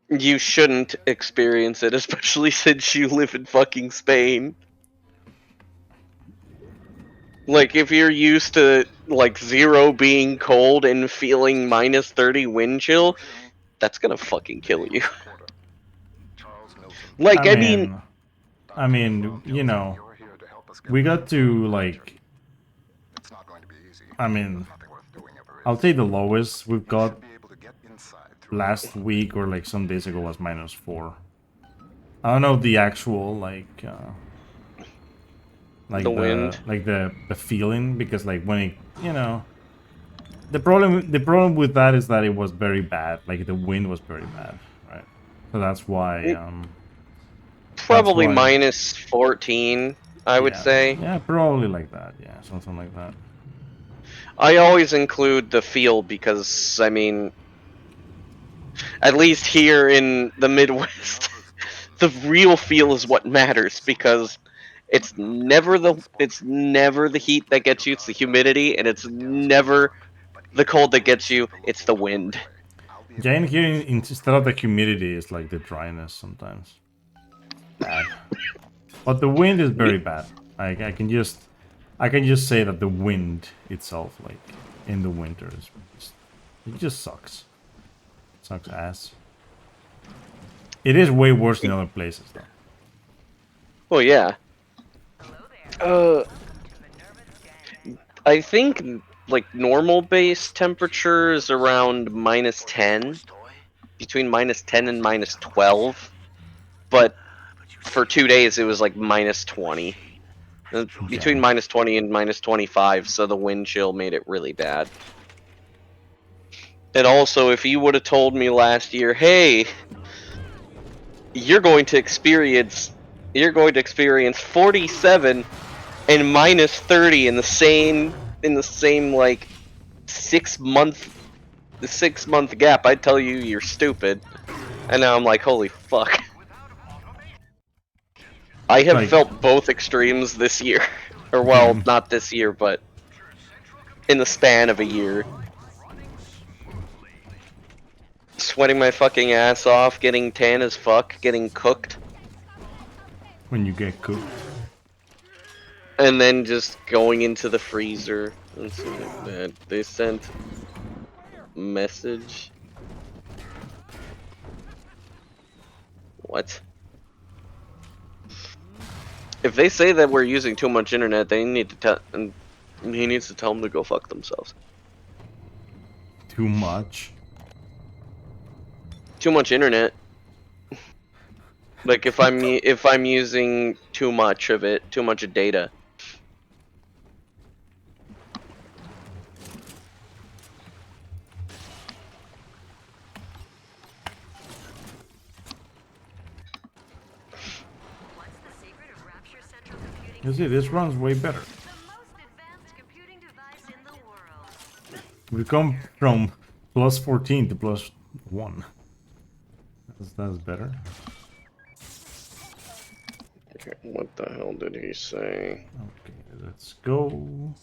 You shouldn't experience it, especially since you live in fucking Spain. Like, if you're used to, like, 0 being cold and feeling minus 30 wind chill, that's gonna fucking kill you. I Like, I mean, mean, you know, we got to like, I mean, I'll take the lowest we've got last week or like some days ago was -4. I don't know the actual the wind. the feeling because like when it the problem with that is that it was very bad. Like the wind was very bad, right? So that's Probably why minus 14, I would yeah, say. yeah, probably like that. Yeah, something like that. I always include the feel because, I mean, at least here in the Midwest, the real feel is what matters because it's never the heat that gets you, it's the humidity, and it's never the cold that gets you, it's the wind. Yeah, in here instead of the humidity is like the dryness sometimes. Bad. But the wind is very bad. I can just say that the wind itself, like in the winter, it just sucks. Sucks ass. It is way worse in other places though. Well, yeah. Uh, I think like normal base temperature is around minus 10, between minus 10 and minus 12, but for 2 days it was like minus 20. Between Yeah. minus 20 and minus 25, so the wind chill made it really bad. And also, if you would have told me last year, hey, you're going to experience you're going to experience 47 and minus 30 in the same like 6 month the 6 month gap, I'd tell you you're stupid. And now I'm like, holy fuck. I have Like felt both extremes this year. Or well, not this year, but in the span of a year. Sweating my fucking ass off, getting tan as fuck, getting cooked, when you get cooked. and then just going into the freezer. Let's see that they sent message. What? If they say that we're using too much internet, they need to tell, and he needs to tell them to go fuck themselves. Too much. Too much internet. Like if I'm using too much of it, too much data. You see, this runs way better. We come from +14 to +1. That's better. Okay, what the hell did he say? Okay, let's go.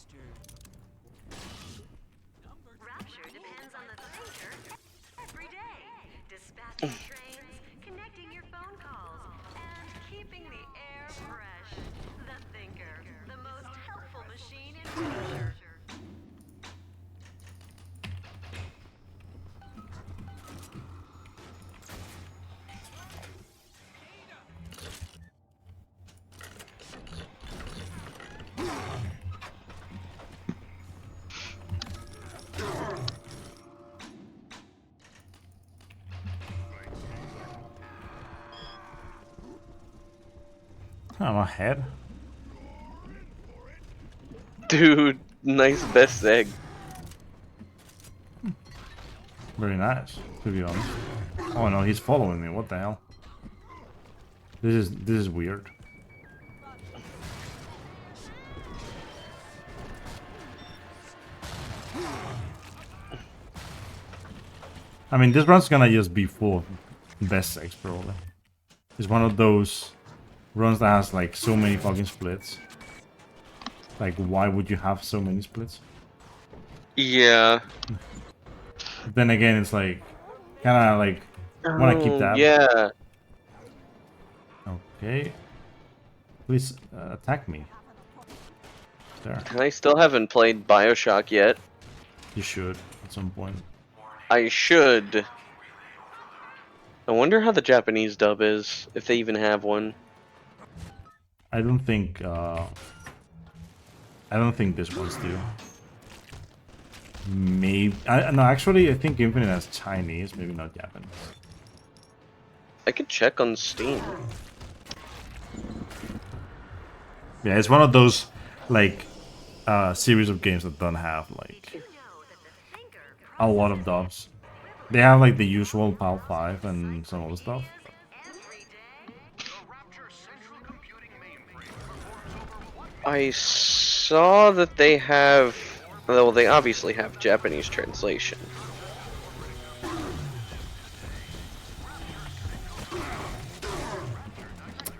I'm ahead. Dude, nice best egg. Very nice, to be honest. Oh no, he's following me. What the hell? This is weird. I mean, this run's gonna just be full of best sex, probably. It's one of those runs that has like so many fucking splits. Like, why would you have so many splits? Yeah. Then again, it's like kind of like Wanna keep Oh, that? yeah. Okay. Please attack me. There. I still haven't played BioShock yet. You should at some point. I should. I wonder how the Japanese dub is, if they even have one. I don't think this one's do. Maybe no, actually I think Infinite has Chinese, maybe not Japanese. I could check on Steam. Yeah, it's one of those like series of games that don't have like a lot of dubs. They have like the usual PAL 5 and some other stuff. I saw that they have... Well, they obviously have Japanese translation.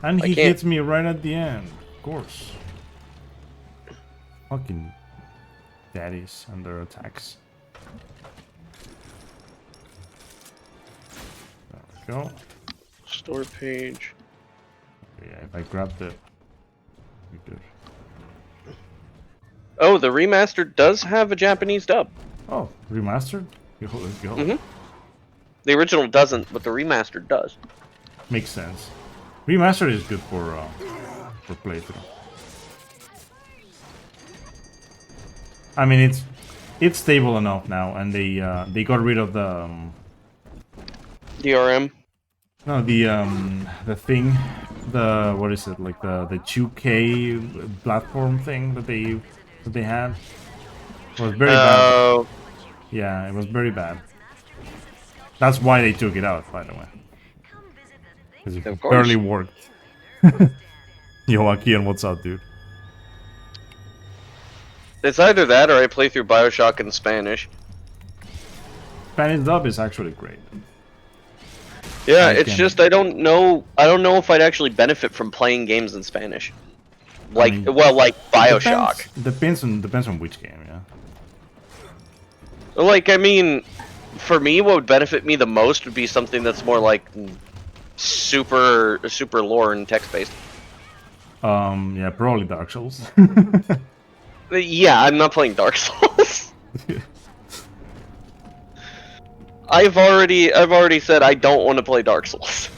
And I he can't... hits me right at the end, of course. Fucking daddies and their attacks. There we go. Store page. Yeah, if I grab the... We good. Oh, the remastered does have a Japanese dub. Oh, remastered? Yo, let's go. Mm-hmm. The original doesn't, but the remastered does. Makes sense. Remastered is good for playthrough. I mean, it's stable enough now, and they got rid of the DRM. no the thing, the what is it, like the 2K platform thing that they had. It was very bad. Yeah, it was very bad. That's why they took it out, by the way. Because it barely worked. Yo, Akian, what's up, dude? It's either that or I play through BioShock in Spanish. Spanish dub is actually great. Yeah, it's just I don't know if I'd actually benefit from playing games in Spanish. Like, I mean, well, like BioShock. Depends on which game, yeah. Like, I mean, for me, what would benefit me the most would be something that's more like super lore and text based. Yeah, probably Dark Souls. Yeah, I'm not playing Dark Souls. I've already said I don't want to play Dark Souls.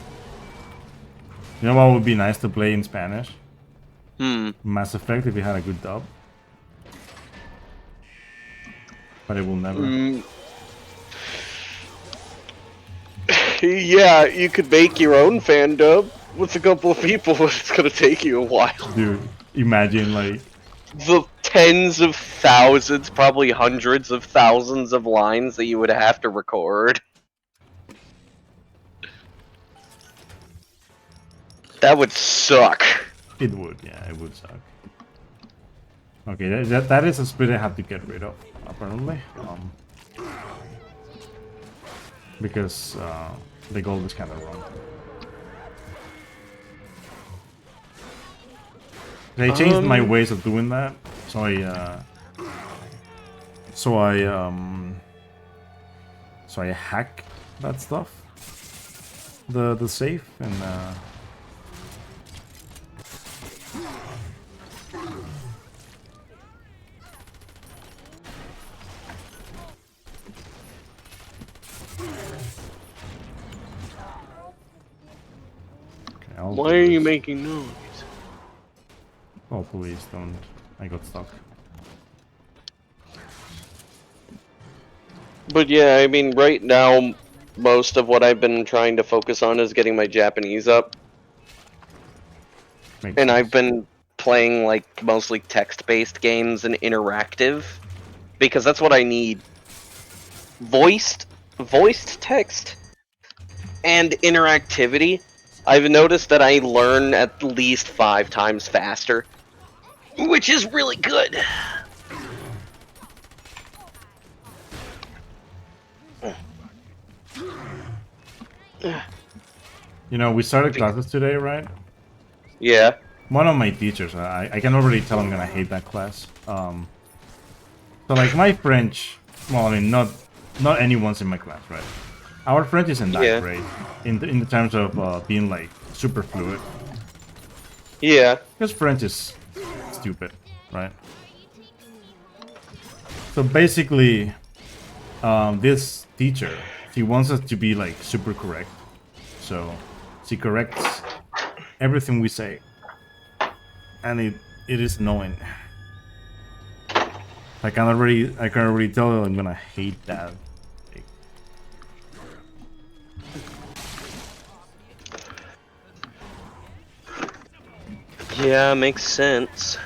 You know what would be nice to play in Spanish? Hmm. Mass Effect if you had a good dub. But it will never. Yeah, you could make your own fan dub with a couple of people, but it's gonna take you a while. Dude, imagine like the tens of thousands, probably hundreds of thousands of lines that you would have to record. That would suck. It would, yeah, it would suck. Okay, that is a split I have to get rid of, apparently. Because the gold is kind of wrong. I changed my ways of doing that, so I hack that stuff, the safe, and why are you making noise? Oh, please don't. I got stuck. But yeah, I mean, right now, most of what I've been trying to focus on is getting my Japanese up. Makes and sense. I've been playing, like, mostly text-based games and interactive. Because that's what I need. Voiced text and interactivity. I've noticed that I learn at least 5 times faster. Which is really good. You know, we started classes today, right? Yeah. One of my teachers, I can already tell I'm gonna hate that class. So like my French, well, I mean, not anyone's in my class, right? Our French isn't that Yeah. great in the terms of being like super fluid. Yeah. Because French is stupid, right? So basically, this teacher, she wants us to be like super correct. So she corrects everything we say, and it is annoying. I can already tell you I'm gonna hate that. Yeah, makes sense.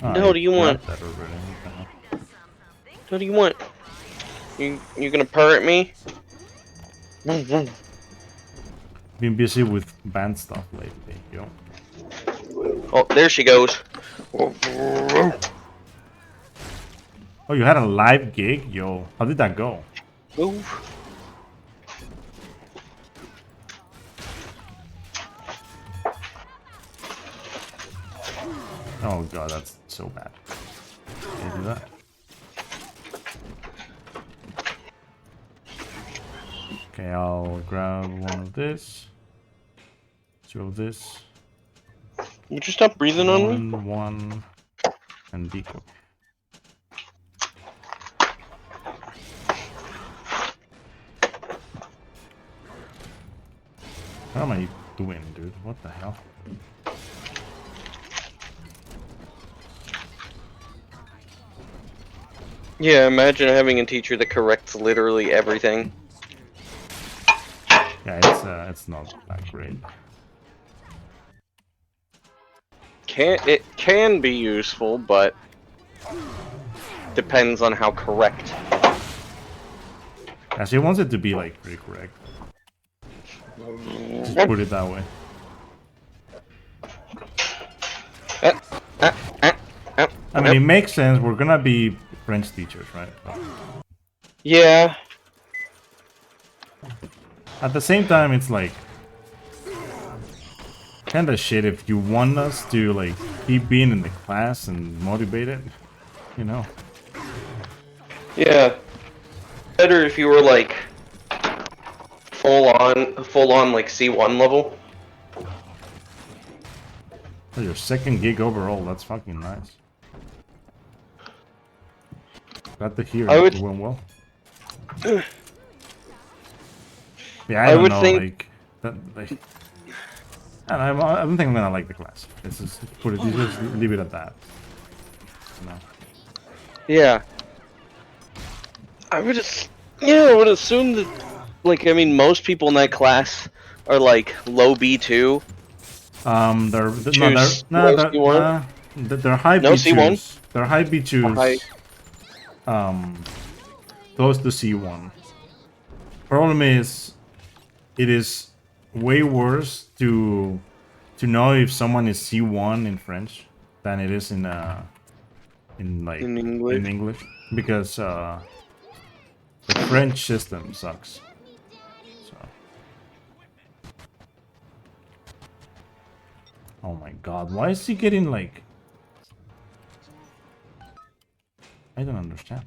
Oh, No, you do you want? grabbed that already. Okay. What do you want? You gonna purr at me? Been busy with band stuff lately, yo. Oh, there she goes. Oh, you had a live gig, yo. How did that go? Ooh. Oh god, that's so bad. Can you do that? Okay, I'll grab one of this, two of this, Would you stop breathing on me? one, and decoy. What am I doing, dude? What the hell? Yeah, imagine having a teacher that corrects literally everything. Yeah, it's not that great. It can be useful, but depends on how correct. Yeah, she wants it to be like pretty correct. Just put it that way. I mean, it makes sense. We're gonna be French teachers, right? But Yeah. at the same time, it's like kind of shit if you want us to like keep being in the class and motivated, you know. Yeah. Better if you were like full on like C1 level. Oh, your second gig overall, that's fucking nice. Glad to hear I it would. went well. Yeah, I I don't would know, think. like that. Like, I don't think I'm gonna like the class. Let's just put it. Just leave it at that. No. Yeah. I would just. Yeah, I would assume that. Like, I mean, most people in that class are like low B2. They're Choose low C1. they're high No C1. B2s. They're high High. B2s. Close to C1. Problem is, it is way worse to know if someone is C1 in French than it is in like In English. in English because the French system sucks. So. Oh my god, why is he getting like... I don't understand.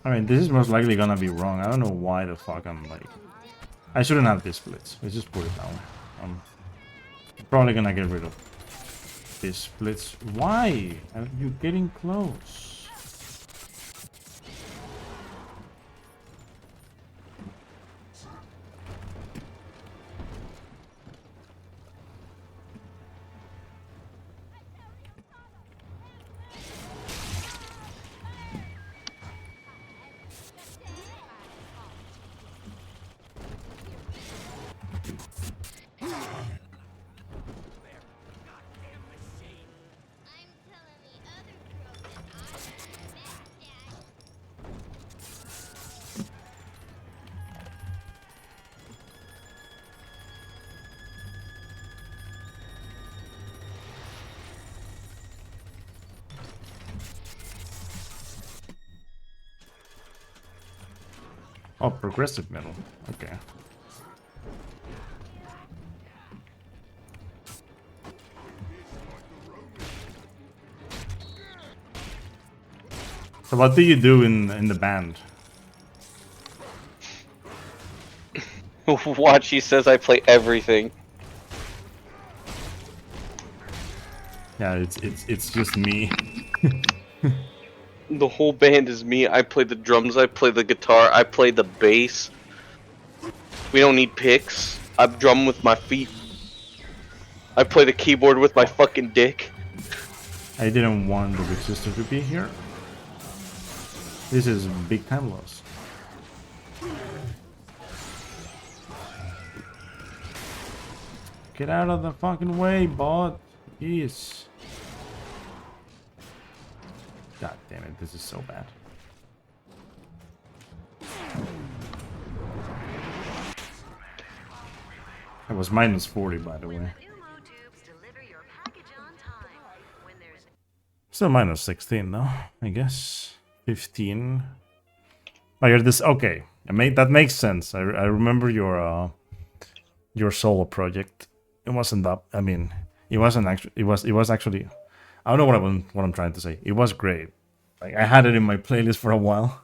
I mean, this is most likely gonna be wrong. I don't know why the fuck I'm like... I shouldn't have this splits. Let's just put it down. I'm probably gonna get rid of this splits. Why are you getting close? Oh, progressive metal. Okay. So what do you do in the band? Watch, he says I play everything. Yeah, it's just me. The whole band is me. I play the drums, I play the guitar, I play the bass. We don't need picks. I drum with my feet. I play the keyboard with my fucking dick. I didn't want the big sister to be here. This is big time loss. Get out of the fucking way, bot. Jeez. God damn it, this is so bad. It was minus 40, by the way. Still minus 16, though, I guess. 15. Oh, you're this. Okay, that makes sense. I remember your solo project. It wasn't that. I mean, it wasn't actually. It was actually. I don't know what I'm trying to say. It was great. Like, I had it in my playlist for a while.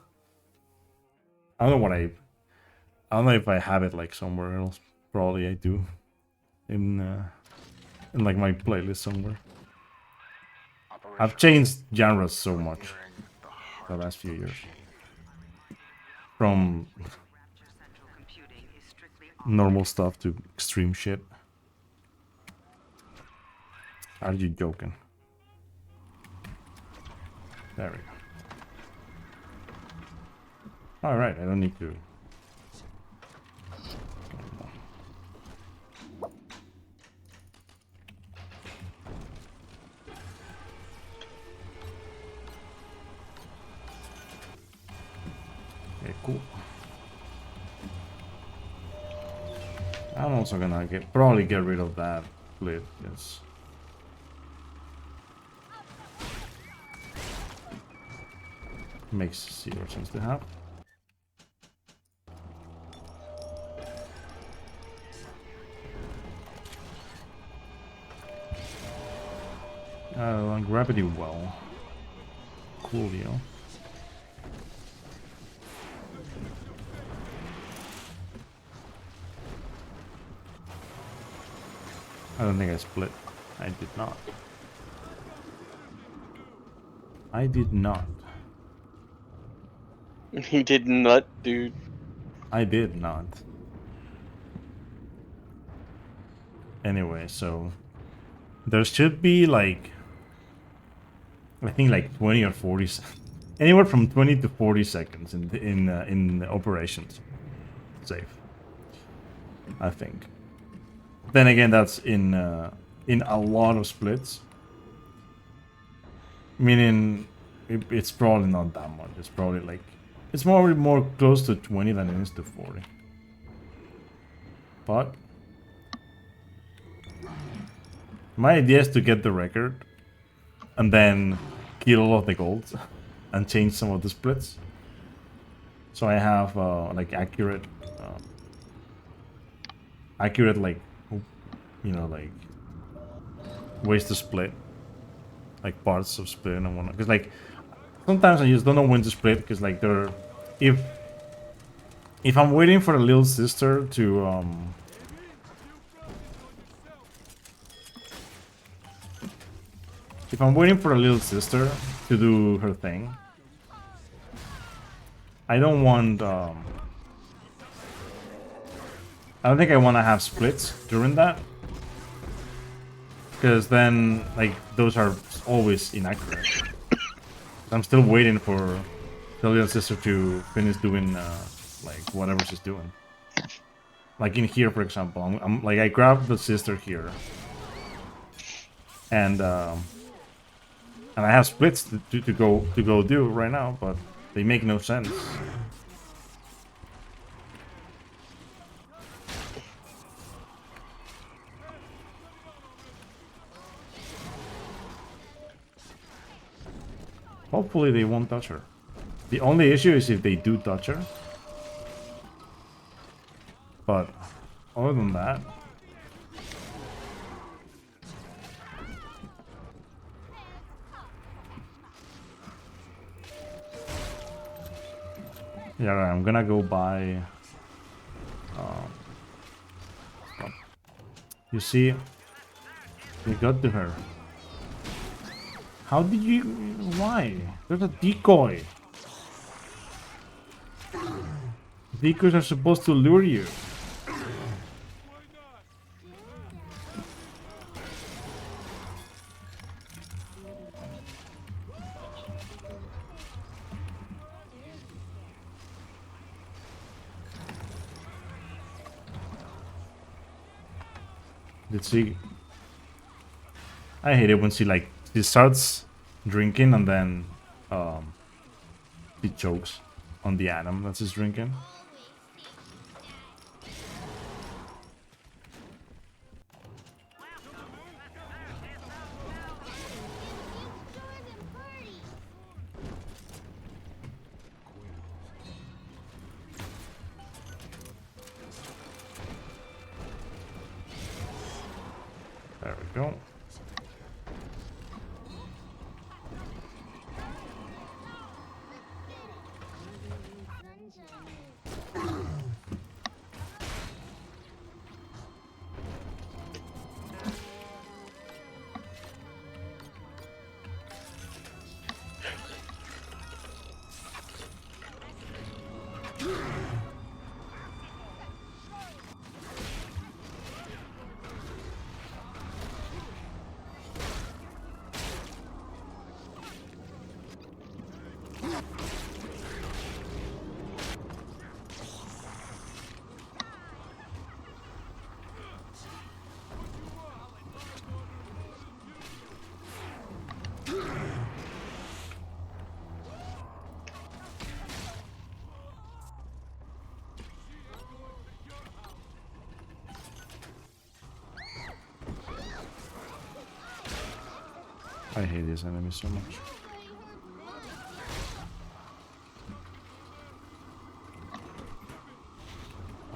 I don't know if I have it like somewhere else. Probably I do. In like my playlist somewhere. I've changed genres so much the last few years. From normal stuff to extreme shit. Are you joking? There we go. Alright, I don't need to. Okay, cool. I'm also gonna probably get rid of that split, yes. Makes zero sense to have. Gravity well. Coolio. I don't think I split. I did not. I did not. He did nut, dude. I did not. Anyway, so there should be like, I think like 20 or 40, anywhere from 20 to 40 seconds in operations. Safe, I think. Then again, that's in a lot of splits. Meaning, it's probably not that much. It's probably like, it's more close to 20 than it is to 40. But my idea is to get the record and then kill all of the golds and change some of the splits. So I have like accurate like, you know, like ways to split, like parts of split and whatnot. Because like sometimes I just don't know when to split because like if I'm waiting for a little sister to if I'm waiting for a little sister to do her thing, I don't want I don't think I want to have splits during that, because then like those are always inaccurate. I'm still waiting for the little sister to finish doing like whatever she's doing. Like in here, for example, I'm like I grabbed the sister here, and I have splits to go do right now, but they make no sense. Hopefully they won't touch her. The only issue is if they do touch her. But other than that, Yeah, I'm gonna go buy. You see, we got to her. How did you? Why? There's a decoy. Decoys are supposed to lure you. Let's see. I hate it when she starts drinking and then she chokes on the atom that she's drinking. There we go. I hate these enemies so much.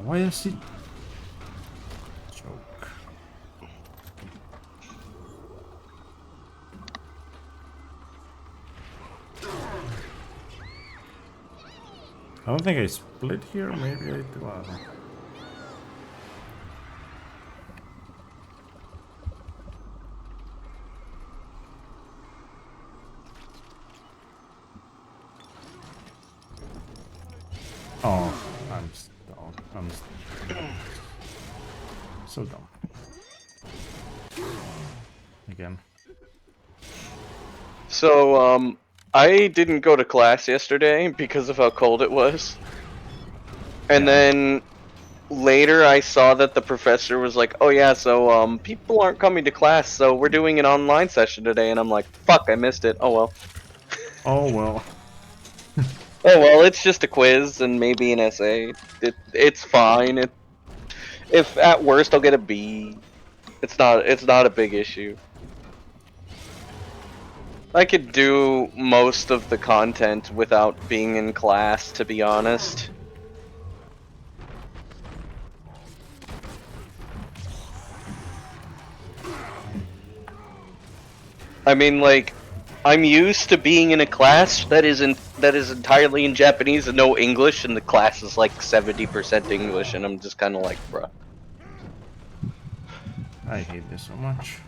Why is he choke? I don't think I split here. Maybe I do. Oh, I'm so dumb. Again. So, I didn't go to class yesterday because of how cold it was. And Yeah. then later I saw that the professor was like, "Oh yeah, so people aren't coming to class, so we're doing an online session today." And I'm like, "Fuck, I missed it. Oh well." Oh well. Oh well, it's just a quiz and maybe an essay. It's fine. If at worst I'll get a B. It's not a big issue. I could do most of the content without being in class, to be honest. I mean, like, I'm used to being in a class that is entirely in Japanese and no English, and the class is like 70% English, and I'm just kind of like, bruh. I hate this so much.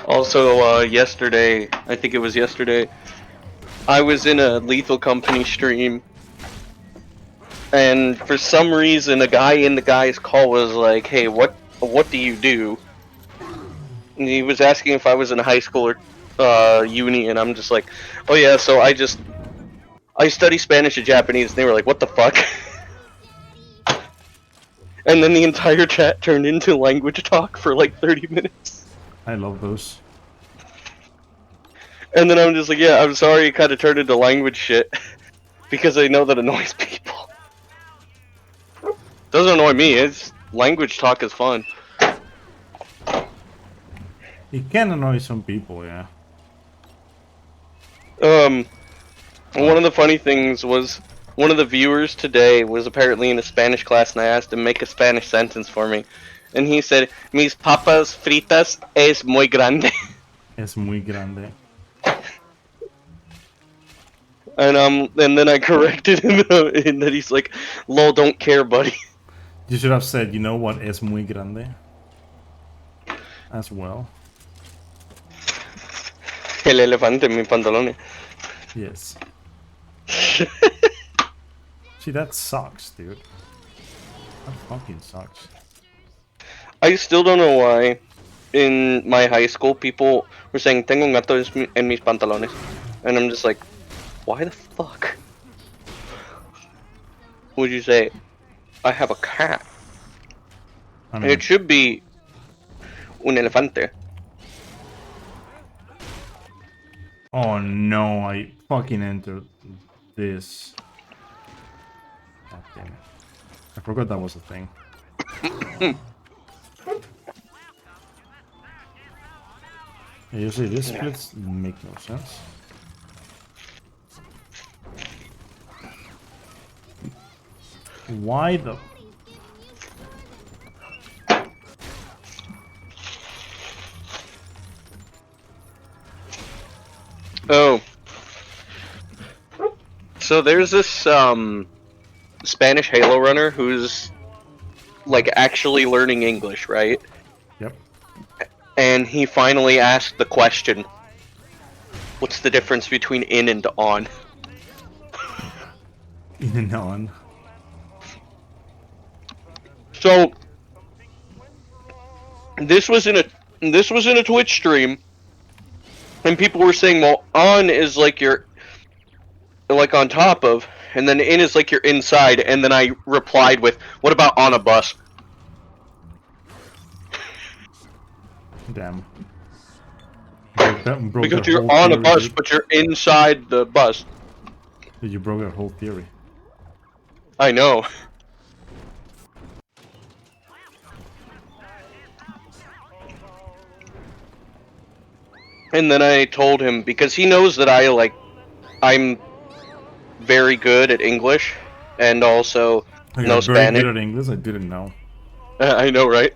Also, yesterday, I think it was yesterday, I was in a Lethal Company stream, and for some reason, a guy in the guy's call was like, "Hey, what do you do?" And he was asking if I was in high school or uni, and I'm just like, "Oh yeah, so I study Spanish and Japanese." And they were like, "What the fuck?" And then the entire chat turned into language talk for like 30 minutes. I love those. And then I'm just like, "Yeah, I'm sorry, it kind of turned into language shit because I know that annoys people." Doesn't annoy me. It's language talk is fun. It can annoy some people, yeah. One of the funny things was one of the viewers today was apparently in a Spanish class, and I asked him make a Spanish sentence for me, and he said, "Mis papas fritas es muy grande," Es muy grande. and then I corrected him, and then he's like, "Lol, don't care, buddy." You should have said, you know what, es muy grande. As well. El elefante en mis pantalones. Yes. See, that sucks, dude. That fucking sucks. I still don't know why in my high school people were saying tengo un gato en mis pantalones, and I'm just like, why the fuck would you say I have a cat? I mean, It should be un elefante. oh no, I fucking entered this. God damn it. I forgot that was a thing. Yeah, you see, these splits make no sense. Why the... Oh. So there's this Spanish Halo runner who's like actually learning English, right? Yep. And he finally asked the question, what's the difference between in and on? In and on. So this was in a Twitch stream, and people were saying, well, on is like you're like on top of, and then in is like you're inside, and then I replied with, what about on a bus? Damn. Broke Because their you're whole on a theory, bus, dude. but you're inside the bus. You broke their whole theory. I know. And then I told him, because he knows that I'm very good at English, and also Like, know you're very Spanish. good at English? I didn't know. I know, right?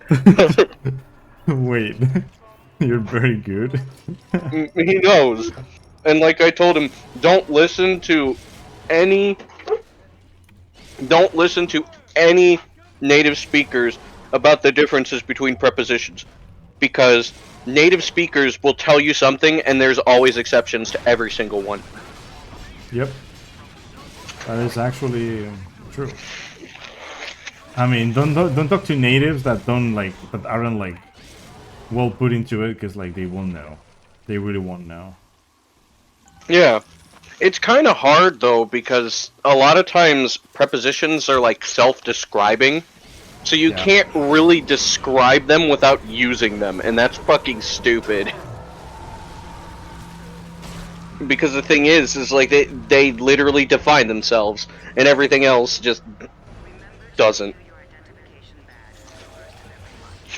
Wait. You're very good? He knows. And like I told him, don't listen to any native speakers about the differences between prepositions, because native speakers will tell you something and there's always exceptions to every single one. Yep. That is actually true. I mean, don't talk to natives that aren't like well put into it, because like they won't know. They really won't know. Yeah. It's kind of hard though, because a lot of times prepositions are like self-describing, so you can't really describe them without using them, and that's fucking stupid. Because the thing is like they literally define themselves, and everything else just doesn't.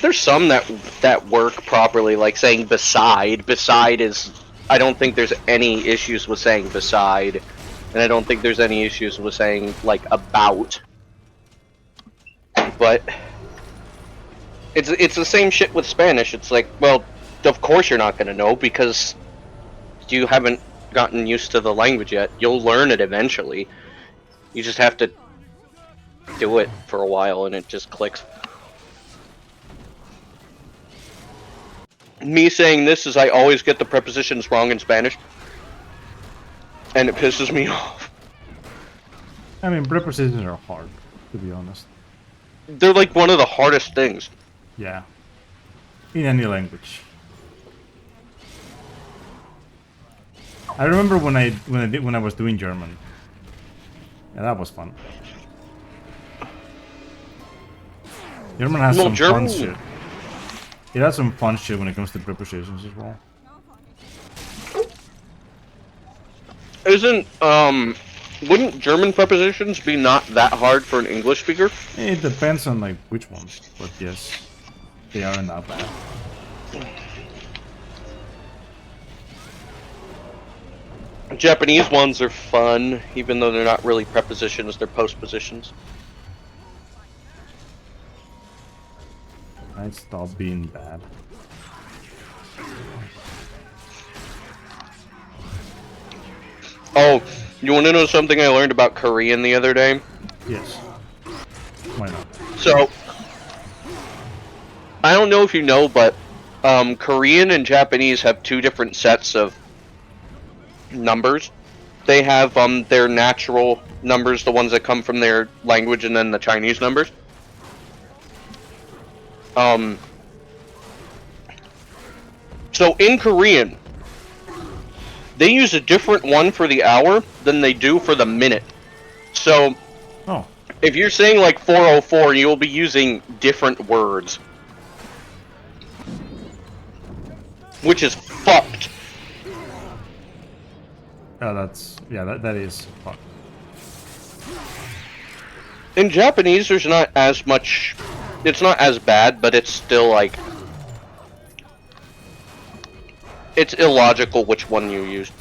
There's some that work properly, like saying beside. Beside is, I don't think there's any issues with saying beside, and I don't think there's any issues with saying like about. But it's the same shit with Spanish. It's like, well, of course you're not gonna know because you haven't gotten used to the language yet. You'll learn it eventually. You just have to do it for a while, and it just clicks. Me saying this is I always get the prepositions wrong in Spanish, and it pisses me off. I mean, prepositions are hard, to be honest. They're like one of the hardest things. Yeah. In any language. I remember when I was doing German. Yeah, that was fun. German has some fun shit. It has some fun shit when it comes to prepositions as well. Wouldn't German prepositions be not that hard for an English speaker? It depends on like which ones, but yes, they aren't that bad. Japanese ones are fun, even though they're not really prepositions, they're postpositions. I stopped being bad. Oh, you want to know something I learned about Korean the other day? Yes. Why not? So, I don't know if you know, but Korean and Japanese have two different sets of numbers. They have their natural numbers, the ones that come from their language, and then the Chinese numbers. Um, so in Korean, they use a different one for the hour than they do for the minute. So Oh. if you're saying like 4:04, you'll be using different words, which is fucked. That is fun. In Japanese, there's not as much. It's not as bad, but it's still like it's illogical which one you use.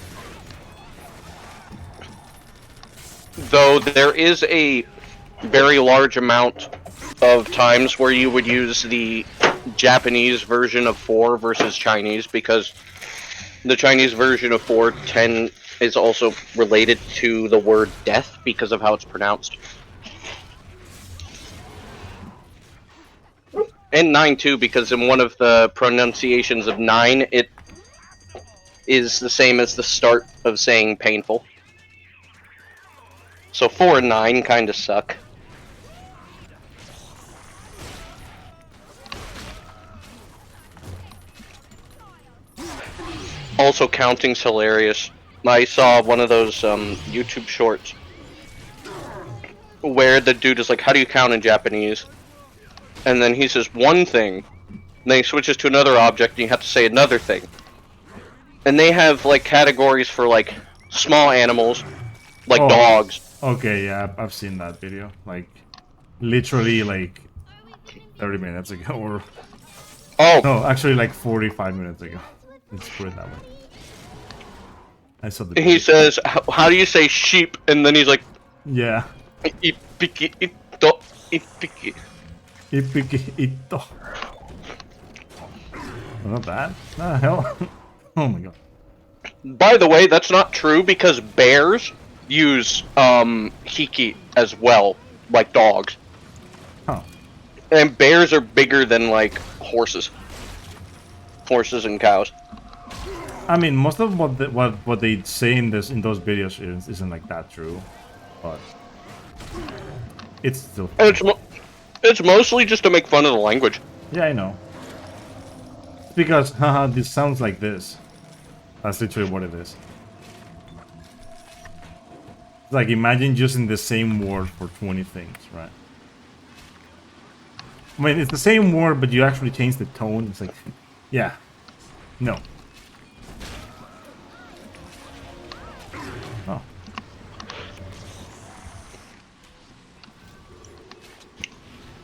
Though there is a very large amount of times where you would use the Japanese version of 4 versus Chinese, because the Chinese version of 410 is also related to the word death because of how it's pronounced. And 9 too, because in one of the pronunciations of 9, it is the same as the start of saying painful. So 4 and 9 kind of suck. Also, counting's hilarious. I saw one of those YouTube shorts where the dude is like, "How do you count in Japanese?" And then he says one thing, and then he switches to another object, and you have to say another thing. And they have like categories for like small animals, like dogs. Okay, yeah, I've seen that video. Like, literally, like 30 minutes ago, or Oh, no, actually, like 45 minutes ago. Let's put it that way. I saw the video. he says, "How do you say sheep?" And then he's like, Yeah. "Ippiki, itto, ippiki." Ippiki ito. Not bad. Ah, hell. Oh my god. By the way, that's not true because bears use hiki as well, like dogs. Huh. And bears are bigger than like horses. Horses and cows. I mean, most of what they say in those videos isn't like that true, but it's still And funny. it's mostly just to make fun of the language. Yeah, I know. It's because, haha, this sounds like this. That's literally what it is. It's like, imagine using the same word for 20 things, right? I mean, it's the same word, but you actually change the tone. It's like, yeah, no. Oh.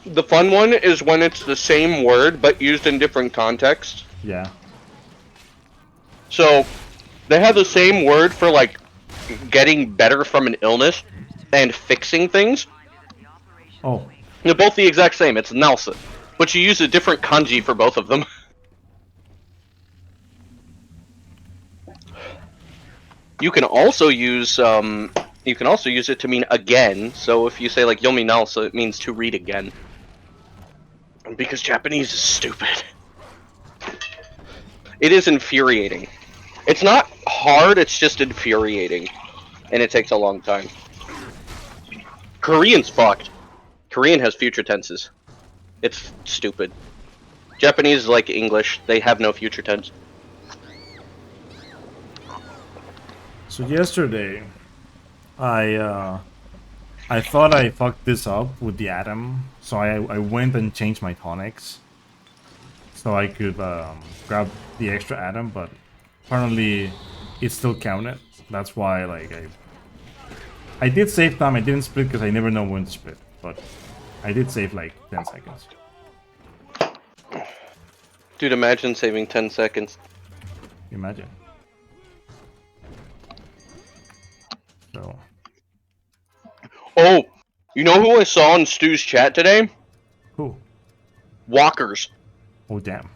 The fun one is when it's the same word but used in different contexts. Yeah. So they have the same word for like getting better from an illness and fixing things. Oh. They're both the exact same. It's Nelson, but you use a different kanji for both of them. You can also use it to mean again. So if you say like yomi Nelson, it means to read again. Because Japanese is stupid. It is infuriating. It's not hard, it's just infuriating. And it takes a long time. Korean's fucked. Korean has future tenses. It's stupid. Japanese is like English. They have no future tense. So yesterday, I thought I fucked this up with the atom, so I went and changed my tonics so I could grab the extra atom, but apparently it still counted. That's why, like, I did save time. I didn't split because I never know when to split, but I did save like 10 seconds. Dude, imagine saving 10 seconds. Imagine. So. Oh, you know who I saw in Stu's chat today? Who? Walkers. Oh damn.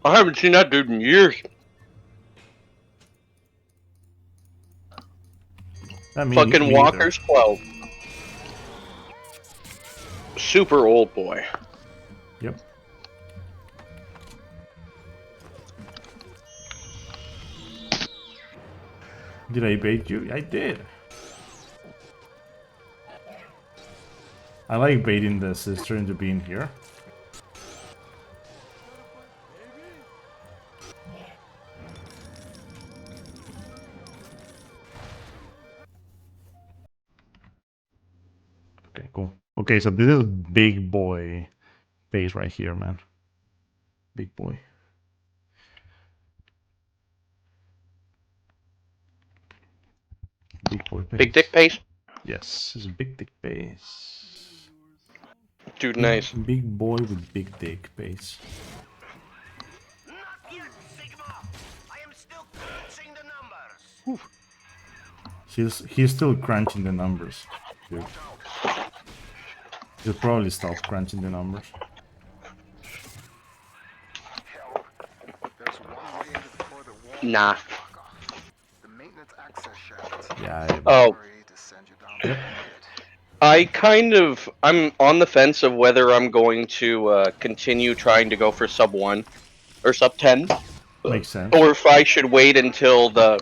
I haven't seen that dude in years. That mean Fucking me either. Walkers 12. Super old boy. Yep. Did I bait you? I did. I like baiting the sister into being here. Okay, cool. Okay, so this is big boy base right here, man. Big boy. Big boy base. Big dick pace? Yes, it's a big dick base. Dude, nice. Big boy with big dick base. Not yet, Sigma. I am still crunching the numbers. He's still crunching the numbers. Dude. He'll probably stop crunching the numbers. Nah. Yeah. Oh. Yep. I'm on the fence of whether I'm going to continue trying to go for sub 1 or sub 10. Makes sense. Or if I should wait until the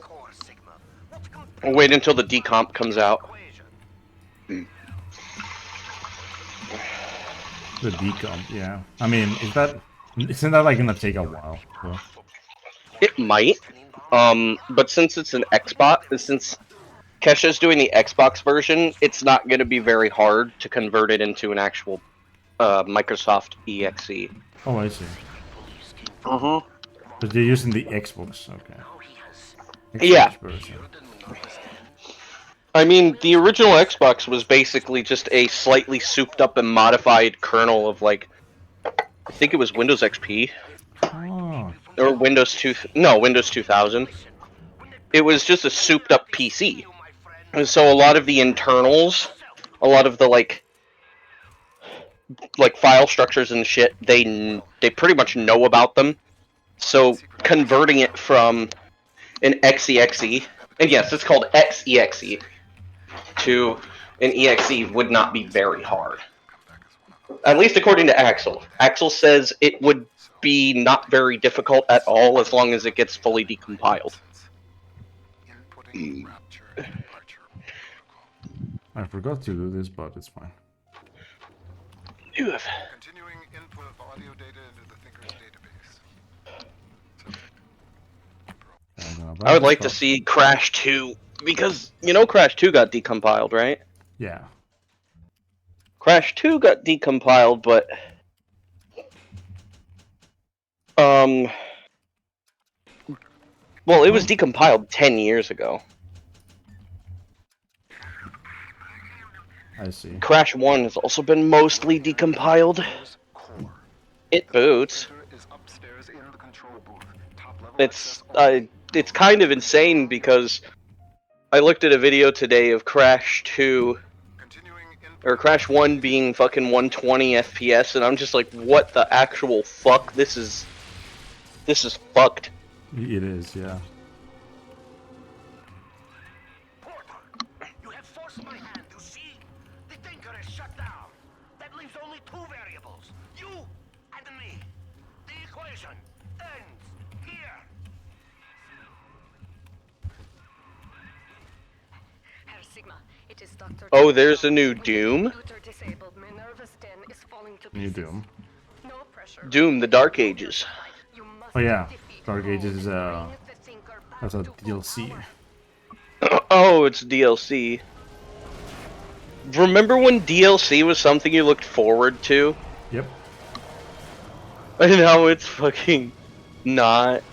decomp comes out. The decomp, yeah. I mean, isn't that like gonna take a while? So. It might. But since it's an Xbox, since Kesha's doing the Xbox version, it's not going to be very hard to convert it into an actual Microsoft EXE. Oh, I see. Uh-huh. But they're using the Xbox, okay. Xbox Yeah. version. I mean, the original Xbox was basically just a slightly souped up and modified kernel of, like, I think it was Windows XP. Oh. Or Windows 2000. It was just a souped up PC. And so a lot of the internals, a lot of the, like file structures and shit, they pretty much know about them. So converting it from an XEXE, and yes, it's called XEXE, to an EXE would not be very hard. At least according to Axel. Axel says it would be not very difficult at all as long as it gets fully decompiled. I forgot to do this, but it's fine. Continuing input of audio data into the Thinker's database. I would like to see Crash 2, because, you know Crash 2 got decompiled, right? Yeah. Crash 2 got decompiled, but... Well, it was decompiled 10 years ago. I see. Crash 1 has also been mostly decompiled. It boots. It's kind of insane because I looked at a video today of Crash 2, or Crash 1 being fucking 120 FPS, and I'm just like, what the actual fuck? This is fucked. It is, yeah. You have forced my hand, you see? The Thinker is shut down. That leaves only two variables. You and me. The equation ends here. Herr Sigma, it is Dr. Oh, there's a new Doom? Disabled. Minerva's den is falling to New pieces. Doom. No pressure. Doom, the Dark Ages. You must Oh yeah, defeat Dark Ages is Bring the Thinker back that's a to DLC. Oh, it's DLC. Remember when DLC was something you looked forward to? Yep. And now it's fucking not.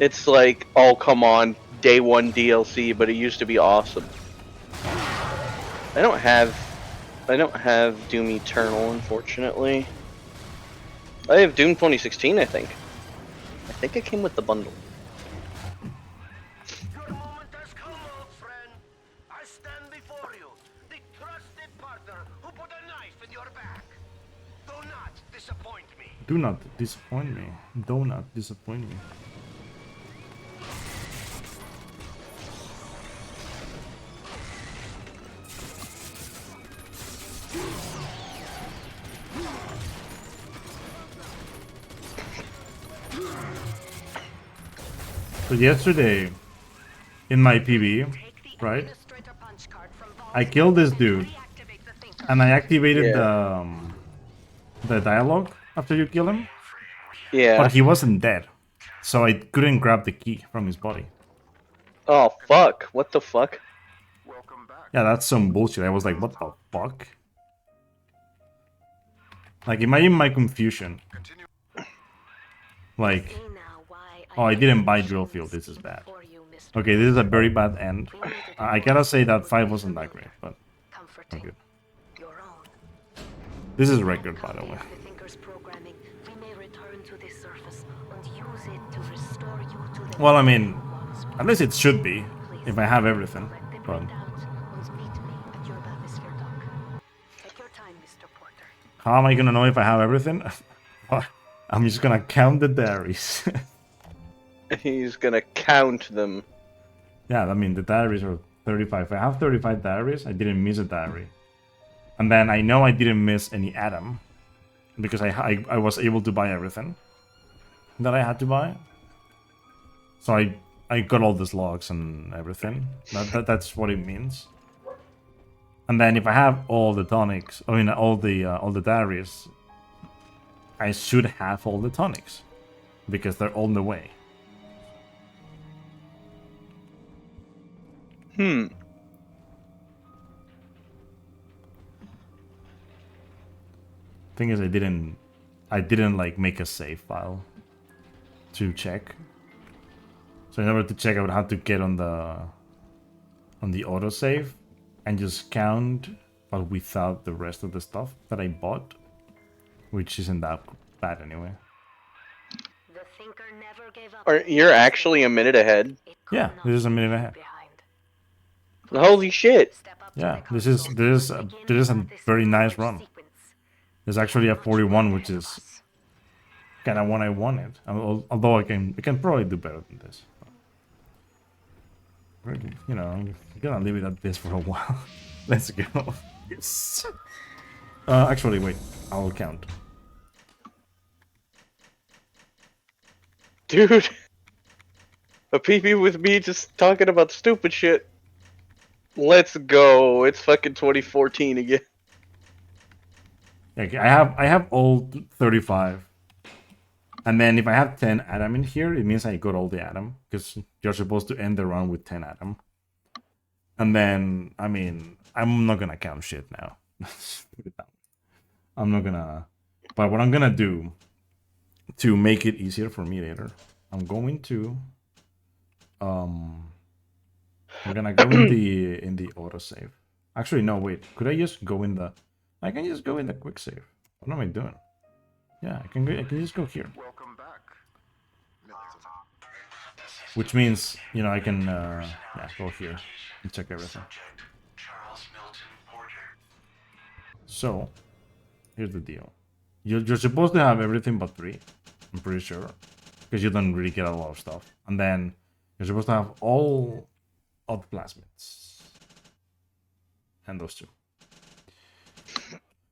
It's like, oh come on, day one DLC, but it used to be awesome. I don't have Doom Eternal, unfortunately. I have Doom 2016, I think. I think it came with the bundle. your back. Do not disappoint me. Do not disappoint me. Do not disappoint me. So yesterday, in my PB, right, Administrator punch card from Vault I killed this dude, reactivate the thinker. and I activated Yeah. the dialogue after you kill him, Yeah. but he wasn't dead, so I couldn't grab the key from his body. Oh fuck! What the fuck? Welcome back. Yeah, that's some bullshit. I was like, what the fuck? Like, imagine my confusion. Continue. Like, See now why oh, I made didn't buy you drill shameless field. This is bad. for you, Mr. Okay, this is a very bad end. I gotta say that 5 wasn't that great, but Comforting. good. Your own. This is record, by the way. Copy of the thinker's programming. We may return to this surface and use it to restore you to the Well, I mean, once at least it should be, if I have everything, Collect the but printouts and meet me at your bathysphere dock. Take your time, Mr. Porter. how am I gonna know if I have everything? I'm just gonna count the diaries. He's gonna count them. Yeah, I mean, the diaries are 35. If I have 35 diaries, I didn't miss a diary. And then I know I didn't miss any atom, because I was able to buy everything that I had to buy. So I got all these logs and everything. That's what it means. And then if I have all the tonics, I mean all the diaries, I should have all the tonics, because they're on the way. Thing is, I didn't like make a save file to check. So in order to check, I would have to get on the autosave and just count, but without the rest of the stuff that I bought, which isn't that bad anyway. The thinker never gave up. Or you're actually a minute ahead. It could Yeah, not this is a minute leave ahead. you behind. Holy shit! Step up to Yeah, the this is console. Begin a this very nice research run. sequence. There's actually a Much 41, work which ahead of is us. kind of what I wanted. Although I can probably do better than this. You know, I'm gonna leave it at this for a while. Let's go. Yes. Actually, wait. I'll count. Dude! A PP with me just talking about stupid shit. Let's go. It's fucking 2014 again. Okay, I have all 35. And then if I have 10 atom in here, it means I got all the atom, because you're supposed to end the run with 10 atom. And then, I mean, I'm not gonna count shit now. Put it down. I'm not gonna. But what I'm gonna do to make it easier for me later, I'm going to I'm gonna go in the autosave. Actually, no, wait. Could I just go in the? I can just go in the quick save. What am I doing? Yeah, I can just go here. Welcome back. Which means, you know, I can yeah, go here and check everything. So, here's the deal. You're supposed to have everything but 3. I'm pretty sure, because you don't really get a lot of stuff. And then you're supposed to have all of the plasmids and those 2.